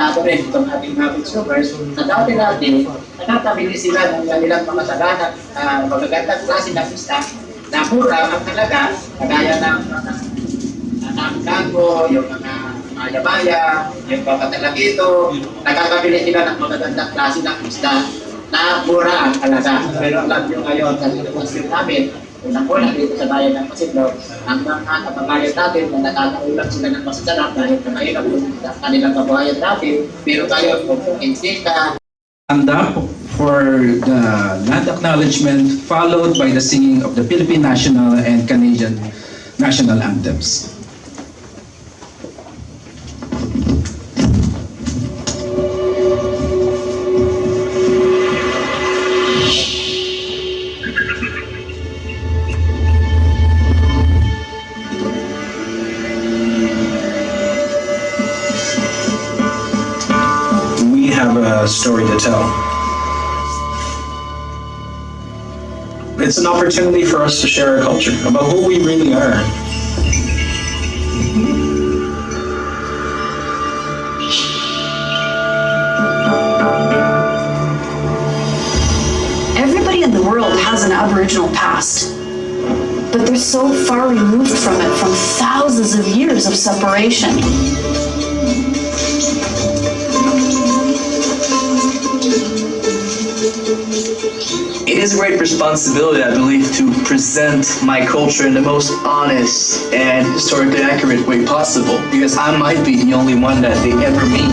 Dito rin itong ating mga consumers, na dati-dati, nakatabili sila ng kanilang mga taga magagandang klase ng isda na mura ang talaga, kagaya ng kago, yung mga maya-maya, yung mga talagito, nakakabili sila ng magagandang klase ng isda na mura ang talaga. Pero alam nyo ngayon, sa sitwasyon namin, unang-una dito sa bayan ng Masidlo, ang mga kababayan natin na nakakaulam sila ng masasarap dahil mahirap ang kanilang kababayan natin, pero tayo kung hindi ka Stand up for the land acknowledgement, followed by the singing of the Philippine national and Canadian national anthems. Have a story to tell. It's an opportunity for us to share our culture, about who we really are. Everybody in the world has an Aboriginal past, but they're so far removed from it, from thousands of years of separation. It is a great responsibility, I believe, to present my culture in the most honest and historically accurate way possible, because I might be the only one that they ever meet.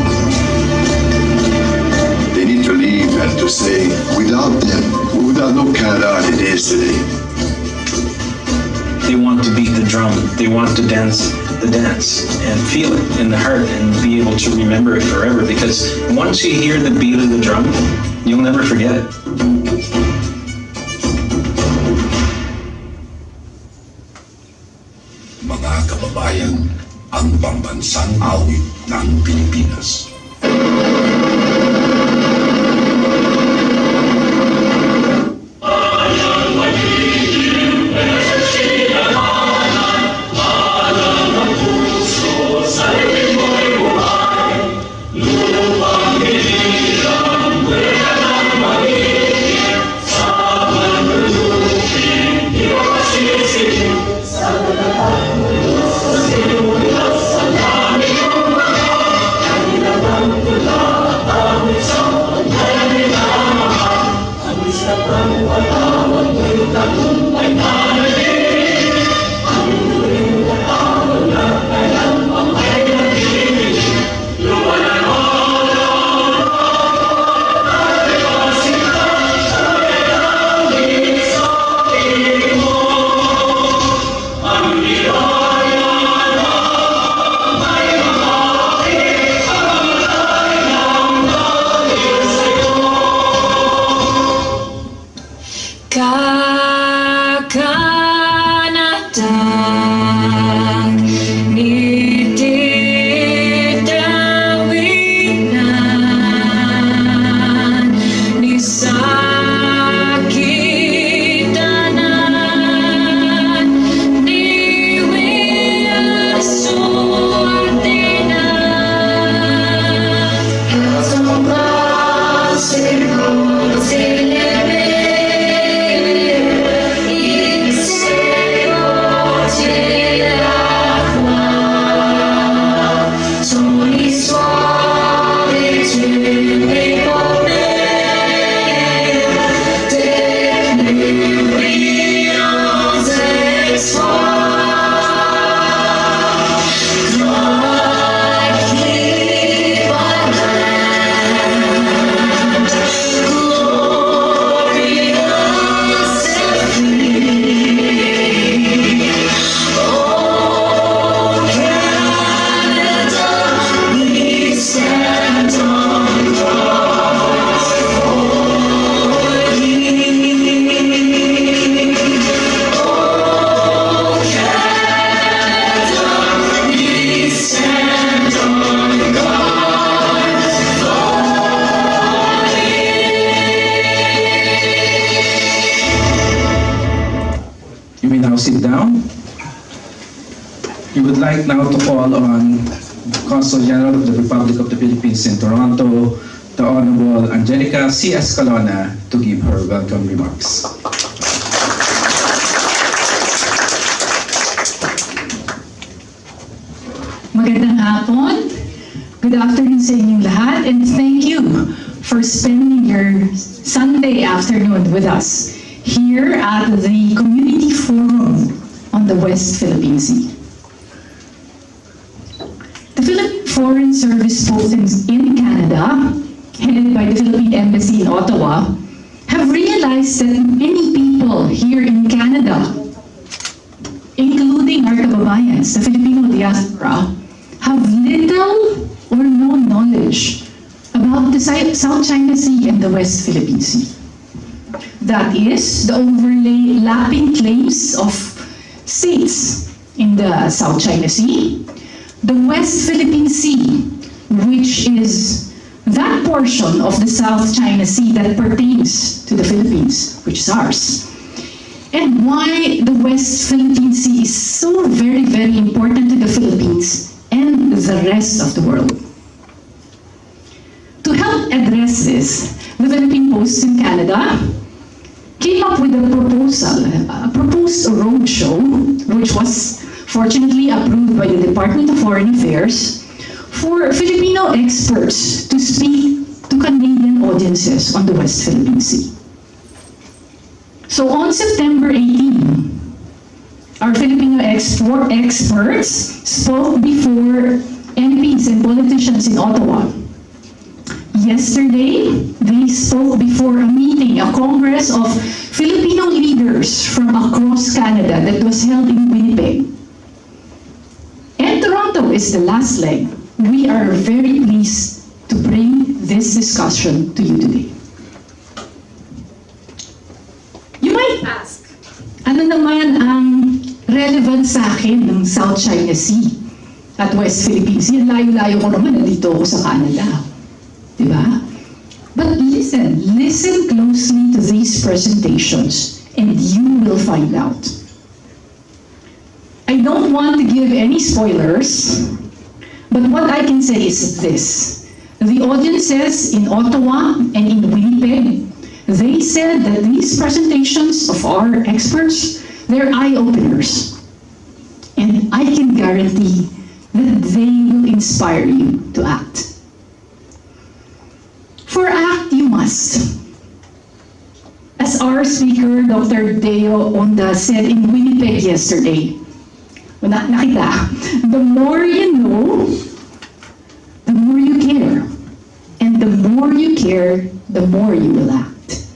They need to leave and to say, without them, we would not know Canada as it is today. They want to beat the drum, they want to dance the dance and feel it in the heart and be able to remember it forever, because once you hear the beat of the drum, you'll never forget it. Mga kababayan, ang pambansang awit ng Pilipinas. You may now sit down. We would like now to call on Consul General of the Republic of the Philippines in Toronto, the Honorable Angelica C. Escalona, to give her welcome remarks. Magandang hapon. Good afternoon sa inyong lahat, and thank you for spending your Sunday afternoon with us here at the Community Forum on the West Philippine Sea. The Philippine Foreign Service post in Canada, headed by the Philippine Embassy in Ottawa, have realized that many people here in Canada, including our kababayans, the Filipino diaspora, have little or no knowledge about the South China Sea and the West Philippine Sea. That is, the overlapping claims of states in the South China Sea, the West Philippine Sea, which is that portion of the South China Sea that pertains to the Philippines, which is ours, and why the West Philippine Sea is so very, very important to the Philippines and the rest of the world. To help address this, the Philippine Post in Canada came up with a proposed roadshow, which was fortunately approved by the Department of Foreign Affairs, for Filipino experts to speak to Canadian audiences on the West Philippine Sea. So on September 18, our Filipino experts spoke before MPs and politicians in Ottawa. Yesterday, they spoke before a meeting, a congress of Filipino leaders from across Canada that was held in Winnipeg. And Toronto is the last leg. We are very pleased to bring this discussion to you today. You might ask, ano naman ang relevant sa akin ng South China Sea at West Philippine Sea? Layo-layo ko naman, nandito ako sa Canada. Diba? But listen closely to these presentations and you will find out. I don't want to give any spoilers, but what I can say is this. The audiences in Ottawa and in Winnipeg, they said that these presentations of our experts, they're eye-openers. And I can guarantee that they will inspire you to act. For act, you must. As our speaker, Dr. Deo Onda, said in Winnipeg yesterday, nakita, the more you know, the more you care. And the more you care, the more you will act.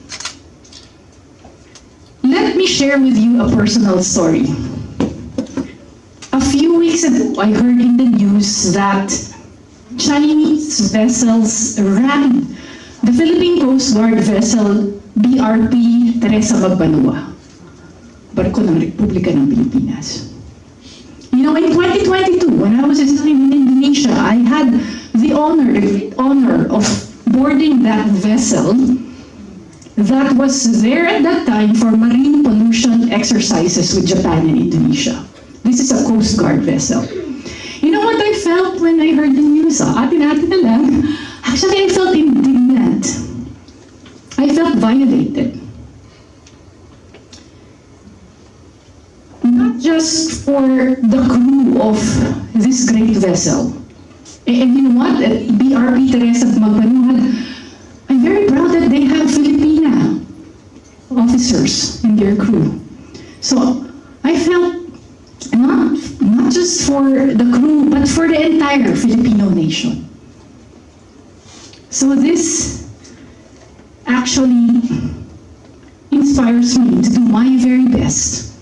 Let me share with you a personal story. A few weeks ago, I heard in the news that Chinese vessels ran the Philippine Coast Guard vessel BRP Teresa Magbanua, barko ng Republika ng Pilipinas. You know, in 2022, when I was studying in Indonesia, I had the honor of boarding that vessel that was there at that time for marine pollution exercises with Japan and Indonesia. This is a Coast Guard vessel. You know what I felt when I heard the news? Atin-atin na lang. Actually, I felt indignant. I felt violated. Not just for the crew of this great vessel. And you know what? At BRP Teresa Magbanua, I'm very proud that they have Filipina officers in their crew. So I felt not just for the crew, but for the entire Filipino nation. So this actually inspires me to do my very best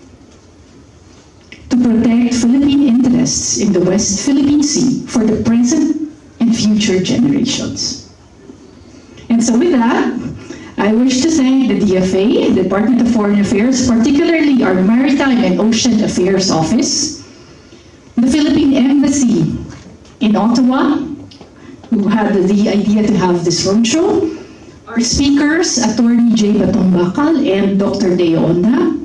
to protect Philippine interests in the West Philippine Sea for the present and future generations. And so with that, I wish to thank the DFA, the Department of Foreign Affairs, particularly our Maritime and Ocean Affairs Office, the Philippine Embassy in Ottawa, who had the idea to have this roadshow, our speakers, Attorney J. Batong Bakal and Dr. Deo Onda,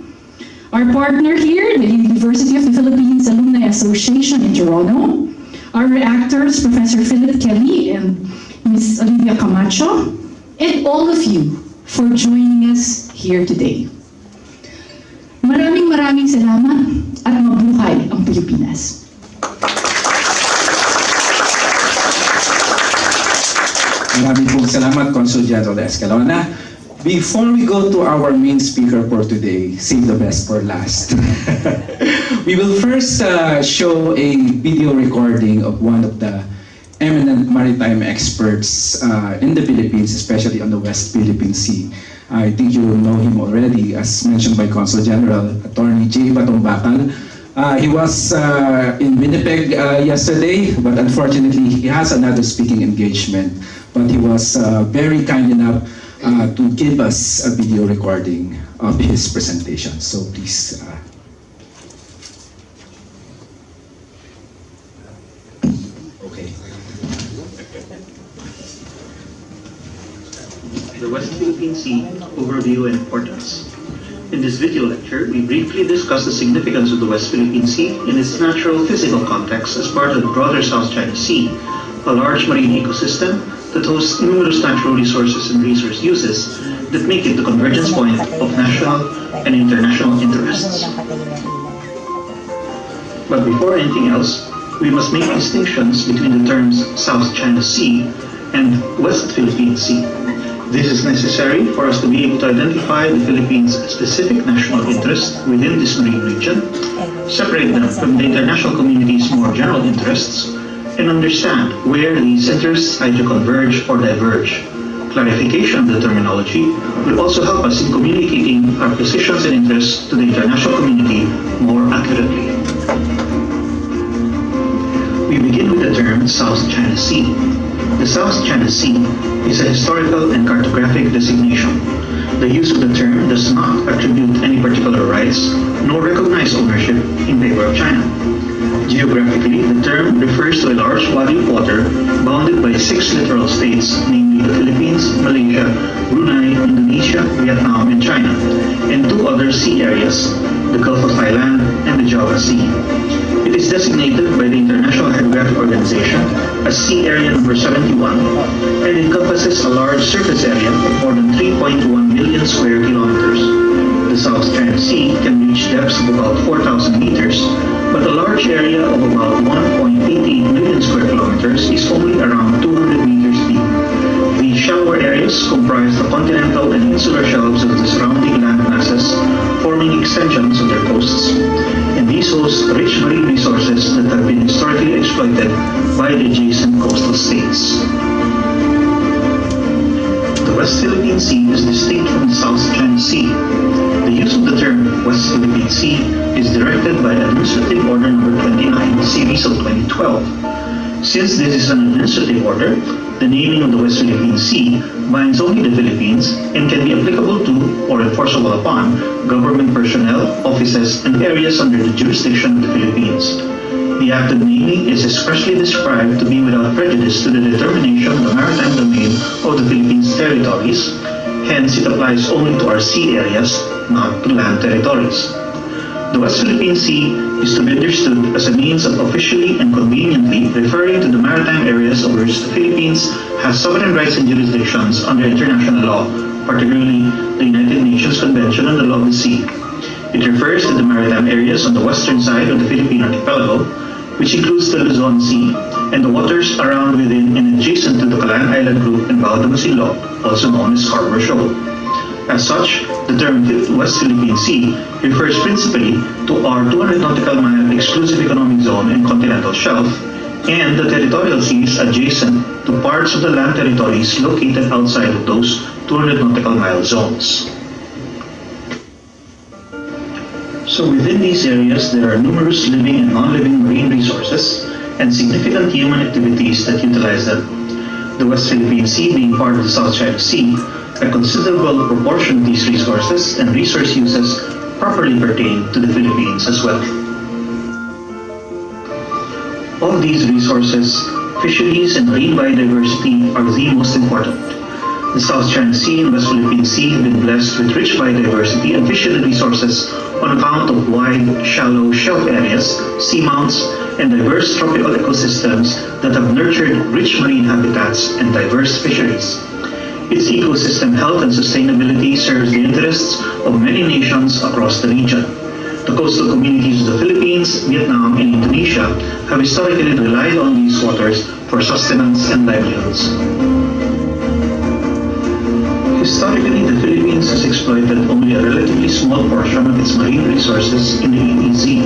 our partner here, the University of the Philippines Alumni Association in Toronto, our reactors, Professor Philip Kelly and Ms. Olivia Camacho, and all of you for joining us here today. Maraming salamat at mabuhay ang Pilipinas. Maraming pong salamat, Consul General Escalona. Before we go to our main speaker for today, save the best for last. We will first show a video recording of one of the eminent maritime experts in the Philippines, especially on the West Philippine Sea. I think you know him already, as mentioned by Consul General Attorney J. Batong-Bakal. He was in Winnipeg yesterday, but unfortunately he has another speaking engagement. But he was very kind enough to give us a video recording of his presentation. So please. Okay. The West Philippine Sea Overview and Importance. In this video lecture, we briefly discuss the significance of the West Philippine Sea in its natural physical context as part of the broader South China Sea, a large marine ecosystem that hosts numerous natural resources and resource uses that make it the convergence point of national and international interests. But before anything else, we must make distinctions between the terms South China Sea and West Philippine Sea. This is necessary for us to be able to identify the Philippines' specific national interests within this marine region, separate them from the international community's more general interests, and understand where these interests either converge or diverge. Clarification of the terminology will also help us in communicating our positions and interests to the international community more accurately. We begin with the term South China Sea. The South China Sea is a historical and cartographic designation. The use of the term does not attribute any particular rights, nor recognize ownership in favor of China. Geographically, the term refers to a large body of water bounded by 6 littoral states, namely the Philippines, Malaysia, Brunei, Indonesia, Vietnam, and China, and 2 other sea areas, the Gulf of Thailand and the Java Sea. It is designated by the International Hydrographic Organization as Sea Area Number 71 and encompasses a large surface area of more than 3.1 million square kilometers. The South China Sea can reach depths of about 4,000 meters, but a large area of about 1.88 million square kilometers is only around 200 meters deep. These shallower areas comprise the continental and insular shelves of the surrounding land masses, forming extensions of their coasts. And these host rich marine resources that have been historically exploited by the adjacent coastal states. The West Philippine Sea is distinct from the South China Sea. The use of the term West Philippine Sea is directed by Administrative Order No. 29, Series of 2012. Since this is an administrative order, the naming of the West Philippine Sea binds only the Philippines and can be applicable to or enforceable upon government personnel, offices, and areas under the jurisdiction of the Philippines. The act of naming is expressly described to be without prejudice to the determination of the maritime domain of the Philippines territories. Hence, it applies only to our sea areas, not to land territories. The West Philippine Sea is to be understood as a means of officially and conveniently referring to the maritime areas over which the Philippines has sovereign rights and jurisdictions under international law, particularly the United Nations Convention on the Law of the Sea. It refers to the maritime areas on the western side of the Philippine archipelago, which includes the Luzon Sea, and the waters around, within, and adjacent to the Calayan Island Group and Bao de Masinloc, also known as Harbor Shoal. As such, the term West Philippine Sea refers principally to our 200 nautical mile exclusive economic zone and continental shelf, and the territorial seas adjacent to parts of the land territories located outside of those 200 nautical mile zones. So within these areas, there are numerous living and non-living marine resources and significant human activities that utilize them. The West Philippine Sea being part of the South China Sea, a considerable proportion of these resources and resource uses properly pertain to the Philippines as well. Of these resources, fisheries and marine biodiversity are the most important. The South China Sea and West Philippine Sea have been blessed with rich biodiversity and fishery resources on account of wide, shallow shelf areas, seamounts, and diverse tropical ecosystems that have nurtured rich marine habitats and diverse fisheries. Its ecosystem health and sustainability serves the interests of many nations across the region. The coastal communities of the Philippines, Vietnam, and Indonesia have historically relied on these waters for sustenance and livelihoods. Historically, the Philippines has exploited only a relatively small portion of its marine resources in the EEZ.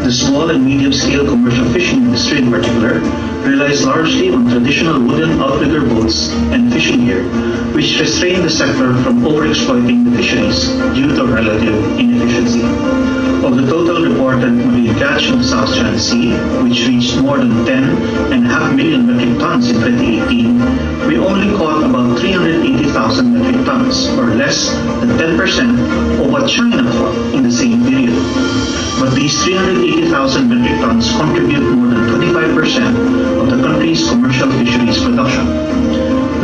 The small and medium-scale commercial fishing industry in particular relies largely on traditional wooden outrigger boats and fishing gear, which restrain the sector from overexploiting the fisheries due to relative inefficiency. Of the total reported marine catch in the South China Sea, which reached more than 10.5 million metric tons in 2018, we only caught about 380,000 metric tons, or less than 10% of what China caught in the same period. But these 380,000 metric tons contribute more than 25% of the country's commercial fisheries production.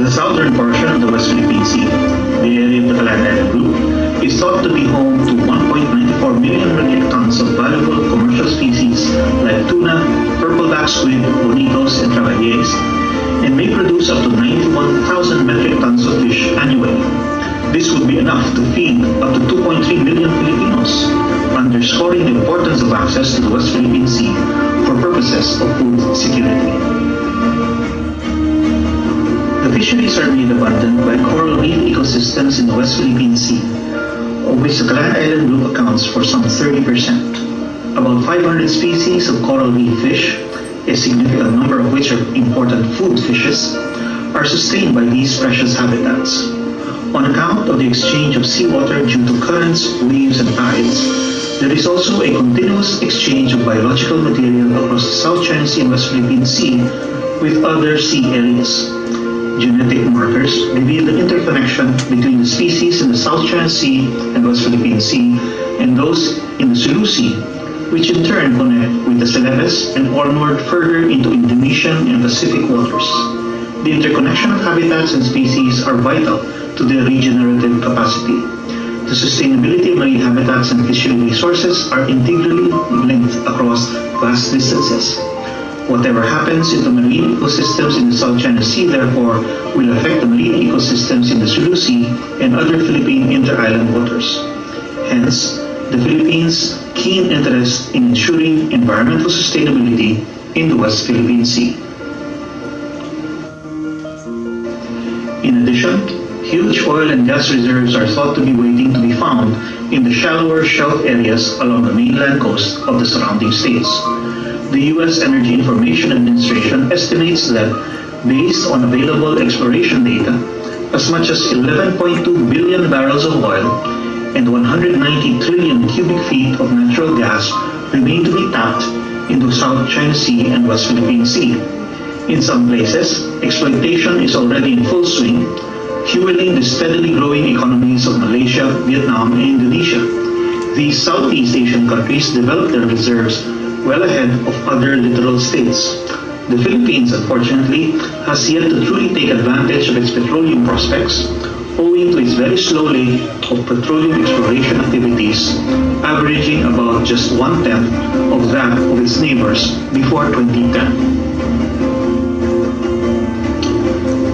The southern portion of the West Philippine Sea, the area of the Kalayaan Island Group, is thought to be home to 1.94 million metric tons of valuable commercial species like tuna, purple-back squid, bonitos, and travaliers, and may produce up to 91,000 metric tons of fish annually. This would be enough to feed up to 2.3 million Filipinos, underscoring the importance of access to the West Philippine Sea for purposes of food security. The fisheries are made abundant by coral reef ecosystems in the West Philippine Sea, of which the Kalayaan Island Group accounts for some 30%. About 500 species of coral reef fish, a significant number of which are important food fishes, are sustained by these precious habitats. On account of the exchange of seawater due to currents, waves, and tides, there is also a continuous exchange of biological material across the South China Sea and West Philippine Sea with other sea areas. Genetic markers reveal the interconnection between the species in the South China Sea and West Philippine Sea and those in the Sulu Sea, which in turn connect with the Celebes and onward further into Indonesian and Pacific waters. The interconnection of habitats and species are vital to their regenerative capacity. The sustainability of marine habitats and fishery resources are integrally linked across vast distances. Whatever happens in the marine ecosystems in the South China Sea, therefore, will affect the marine ecosystems in the Sulu Sea and other Philippine inter-island waters. Hence, the Philippines' keen interest in ensuring environmental sustainability in the West Philippine Sea. In addition, huge oil and gas reserves are thought to be waiting to be found in the shallower shelf areas along the mainland coast of the surrounding states. The U.S. Energy Information Administration estimates that, based on available exploration data, as much as 11.2 billion barrels of oil and 190 trillion cubic feet of natural gas remain to be tapped in the South China Sea and West Philippine Sea. In some places, exploitation is already in full swing, fueling the steadily growing economies of Malaysia, Vietnam, and Indonesia. These Southeast Asian countries developed their reserves well ahead of other littoral states. The Philippines, unfortunately, has yet to truly take advantage of its petroleum prospects, owing to its very slow rate of petroleum exploration activities, averaging about just 1/10 of that of its neighbors before 2010.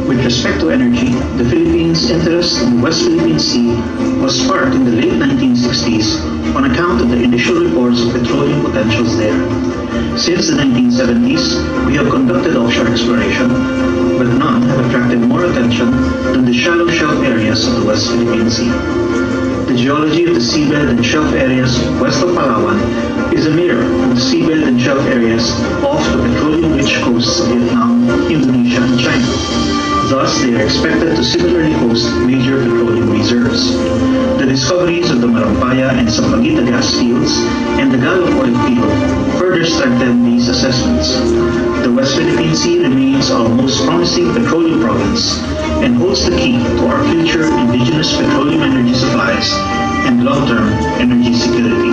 With respect to energy, the Philippines' interest in the West Philippine Sea was sparked in the late 1960s on account of the initial reports of petroleum potentials there. Since the 1970s, we have conducted offshore exploration, but none have attracted more attention than the shallow shelf areas of the West Philippine Sea. The geology of the seabed and shelf areas west of Palawan is a mirror of the seabed and shelf areas off the petroleum-rich coasts of Vietnam, Indonesia, and China. Thus, they are expected to similarly host major petroleum reserves. The discoveries of the Marampaya and Sampaguita gas fields and the Gallup oil field further strengthen these assessments. The West Philippine Sea remains our most promising petroleum province and holds the key to our future indigenous petroleum energy supplies and long-term energy security.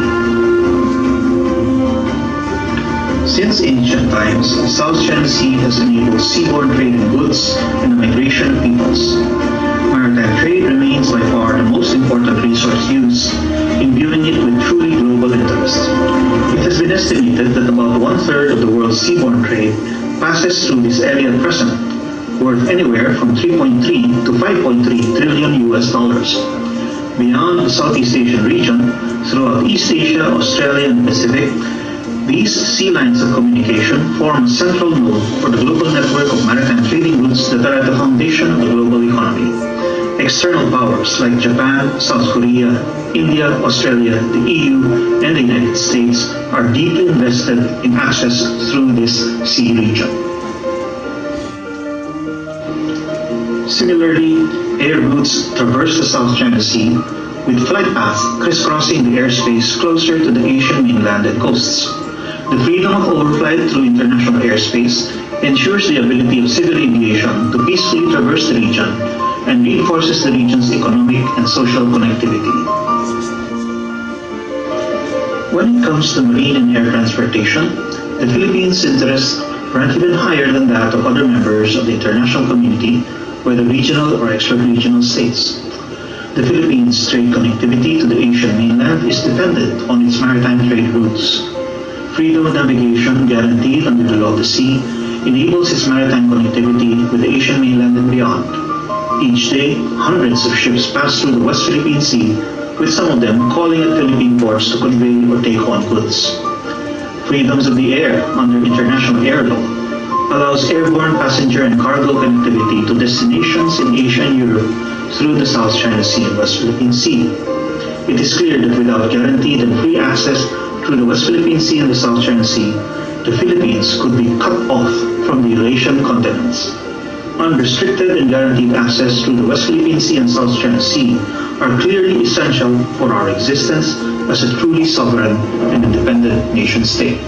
Since ancient times, the South China Sea has enabled seaborne trade in goods and the migration of peoples. Maritime trade remains by far the most important resource used, imbuing it with truly global interest. It has been estimated that about 1/3 of the seaborne trade passes through this area at present, worth anywhere from 3.3 to 5.3 trillion US dollars. Beyond the Southeast Asian region, throughout East Asia, Australia, and Pacific, these sea lines of communication form a central node for the global network of maritime trading routes that are at the foundation of the global economy. External powers like Japan, South Korea, India, Australia, the EU, and the United States are deeply invested in access through this sea region. Similarly, air routes traverse the South China Sea, with flight paths crisscrossing the airspace closer to the Asian mainland and coasts. The freedom of overflight through international airspace ensures the ability of civil aviation to peacefully traverse the region and reinforces the region's economic and social connectivity. When it comes to marine and air transportation, the Philippines' interests rank even higher than that of other members of the international community, whether regional or extra-regional states. The Philippines' trade connectivity to the Asian mainland is dependent on its maritime trade routes. Freedom of navigation guaranteed under the law of the sea enables its maritime connectivity with the Asian mainland and beyond. Each day, hundreds of ships pass through the West Philippine Sea, with some of them calling at Philippine ports to convey or take on goods. Freedoms of the air under international air law allows airborne passenger and cargo connectivity to destinations in Asia and Europe through the South China Sea and West Philippine Sea. It is clear that without guaranteed and free access through the West Philippine Sea and the South China Sea, the Philippines could be cut off from the Eurasian continents. Unrestricted and guaranteed access through the West Philippine Sea and South China Sea are clearly essential for our existence as a truly sovereign and independent nation-state.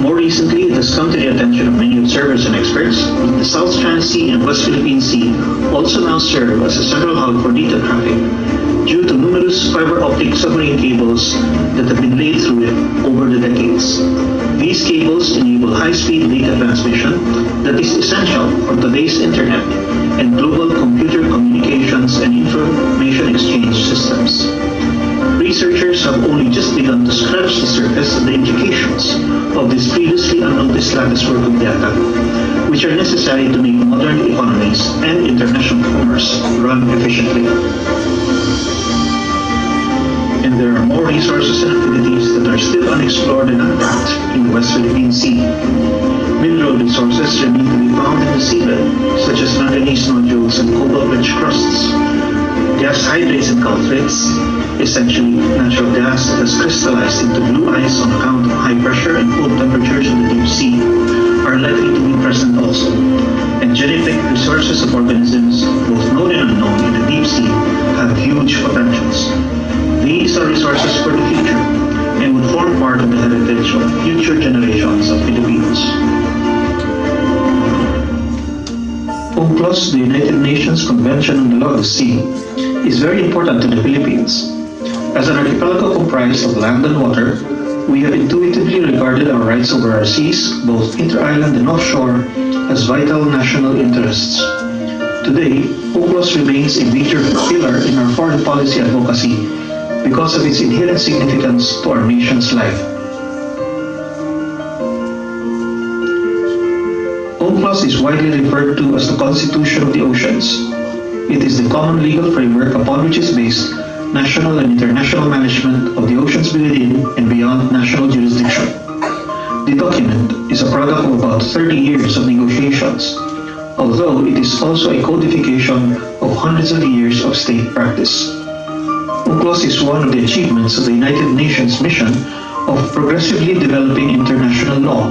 More recently, it has come to the attention of many observers and experts that the South China Sea and West Philippine Sea also now serve as a central hub for data traffic due to numerous fiber optic submarine cables that have been laid through it over the decades. These cables enable high-speed data transmission that is essential for today's internet and global computer communications and information exchange systems. Researchers have only just begun to scratch the surface of the implications of this previously unnoticed latticework of data, which are necessary to make modern economies and international commerce run efficiently. And there are more resources and activities that are still unexplored and untapped in the West Philippine Sea. Mineral resources remain to be found in the seabed, such as manganese nodules and cobalt-rich crusts. Gas hydrates and caltrates, essentially natural gas that has crystallized into blue ice on account of high pressure and cold temperatures in the deep sea, are likely to be present also. And genetic resources of organisms, both known and unknown in the deep sea, have huge potentials. These are resources for the future and would form part of the heritage of future generations of Filipinos. UNCLOS, the United Nations Convention on the Law of the Sea, is very important to the Philippines. As an archipelago comprised of land and water, we have intuitively regarded our rights over our seas, both inter-island and offshore, as vital national interests. Today, UNCLOS remains a major pillar in our foreign policy advocacy because of its inherent significance to our nation's life. UNCLOS is widely referred to as the Constitution of the Oceans. It is the common legal framework upon which is based national and international management of the oceans within and beyond national jurisdiction. The document is a product of about 30 years of negotiations, although it is also a codification of hundreds of years of state practice. UNCLOS is one of the achievements of the United Nations mission of progressively developing international law